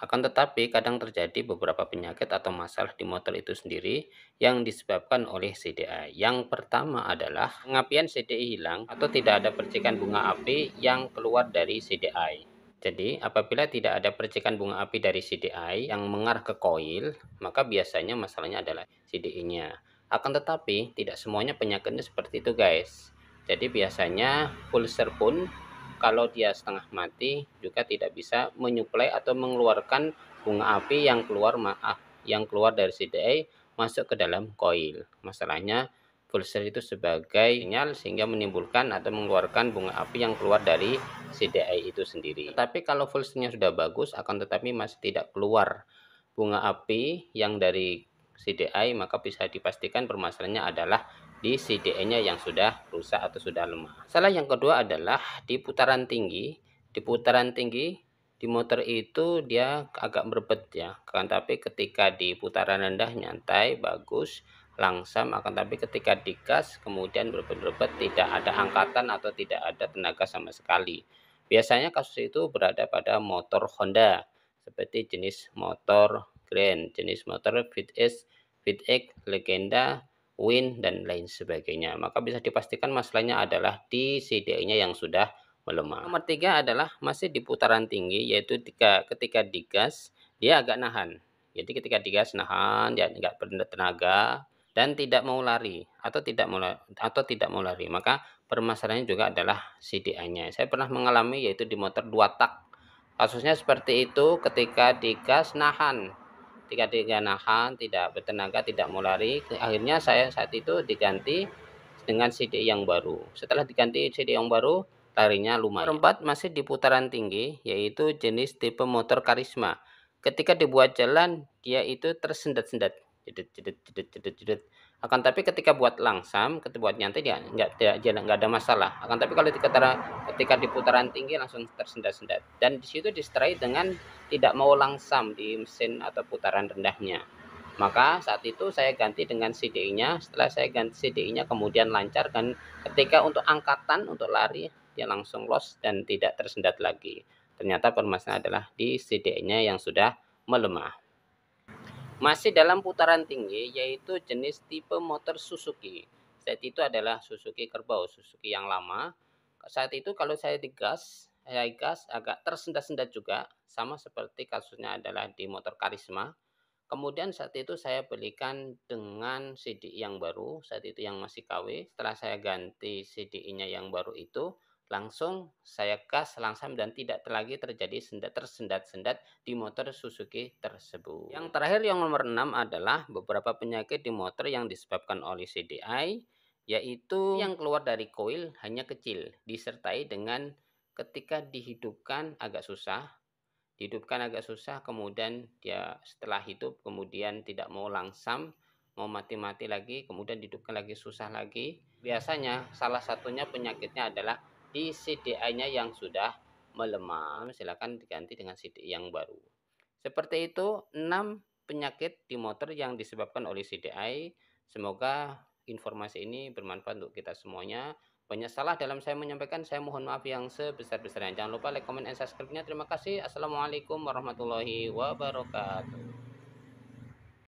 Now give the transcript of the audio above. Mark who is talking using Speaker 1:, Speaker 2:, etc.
Speaker 1: Akan tetapi kadang terjadi beberapa penyakit atau masalah di motor itu sendiri yang disebabkan oleh CDI. Yang pertama adalah pengapian CDI hilang atau tidak ada percikan bunga api yang keluar dari CDI. Jadi, apabila tidak ada percikan bunga api dari CDI yang mengarah ke koil, maka biasanya masalahnya adalah CDI-nya. Akan tetapi, tidak semuanya penyakitnya seperti itu, guys. Jadi, biasanya pulser pun kalau dia setengah mati juga tidak bisa menyuplai atau mengeluarkan bunga api yang keluar dari CDI masuk ke dalam koil. Masalahnya pulser itu sebagai sinyal sehingga menimbulkan atau mengeluarkan bunga api yang keluar dari CDI itu sendiri. Tetapi kalau pulsernya sudah bagus akan tetapi masih tidak keluar bunga api yang dari CDI, maka bisa dipastikan permasalahannya adalah di CDI-nya yang sudah rusak atau sudah lemah. Salah yang kedua adalah di putaran tinggi. Di putaran tinggi di motor itu dia agak berbet ya, kan, tapi ketika di putaran rendah nyantai, bagus, langsam, akan tapi ketika digas kemudian berbet-berbet, tidak ada angkatan atau tidak ada tenaga sama sekali. Biasanya kasus itu berada pada motor Honda seperti jenis motor Grand, jenis motor VitX, Legenda, Win, dan lain sebagainya. Maka bisa dipastikan masalahnya adalah di CDI-nya yang sudah melemah. Nomor 3 adalah masih di putaran tinggi, yaitu ketika digas dia agak nahan. Jadi ketika digas nahan, dia nggak bertenaga dan tidak mau lari tidak mau lari. Maka permasalahannya juga adalah CDI-nya. Saya pernah mengalami yaitu di motor 2 tak. Kasusnya seperti itu, ketika digas nahan. Ketika dia nahan, tidak bertenaga, tidak mau lari. Akhirnya saya saat itu diganti dengan CD yang baru. Setelah diganti CD yang baru, larinya lumayan. Nomor 4 masih di putaran tinggi, yaitu jenis tipe motor Karisma. Ketika dibuat jalan, dia itu tersendat-sendat, jedet jedet jedet jedet jedet. Akan tapi ketika buat langsam, ketika buat nyantai dia nggak ada masalah. Akan tapi kalau ketika di putaran tinggi langsung tersendat-sendat. Dan di situ diseterai dengan tidak mau langsam di mesin atau putaran rendahnya. Maka saat itu saya ganti dengan CDI-nya. Setelah saya ganti CDI-nya kemudian lancar, kan ketika untuk angkatan untuk lari dia langsung los dan tidak tersendat lagi. Ternyata permasalahan adalah di CDI-nya yang sudah melemah. Masih dalam putaran tinggi yaitu jenis tipe motor Suzuki. Saat itu adalah Suzuki Kerbau, Suzuki yang lama. Saat itu kalau saya gas agak tersendat-sendat juga, sama seperti kasusnya adalah di motor Karisma. Kemudian saat itu saya belikan dengan CDI yang baru, saat itu yang masih KW. Setelah saya ganti CDI-nya yang baru itu, langsung saya gas langsam dan tidak lagi terjadi tersendat-sendat di motor Suzuki tersebut. Yang terakhir yang nomor 6 adalah beberapa penyakit di motor yang disebabkan oleh CDI, yaitu yang keluar dari koil hanya kecil, disertai dengan ketika dihidupkan agak susah, kemudian dia setelah hidup kemudian tidak mau langsam, mau mati-mati lagi, kemudian dihidupkan lagi susah lagi. Biasanya salah satunya penyakitnya adalah di CDI-nya yang sudah melemah. Silakan diganti dengan CDI yang baru. Seperti itu 6 penyakit di motor yang disebabkan oleh CDI. Semoga informasi ini bermanfaat untuk kita semuanya. Banyak salah dalam saya menyampaikan, saya mohon maaf yang sebesar-besarnya. Jangan lupa like, comment, and subscribe-nya. Terima kasih. Assalamualaikum warahmatullahi wabarakatuh.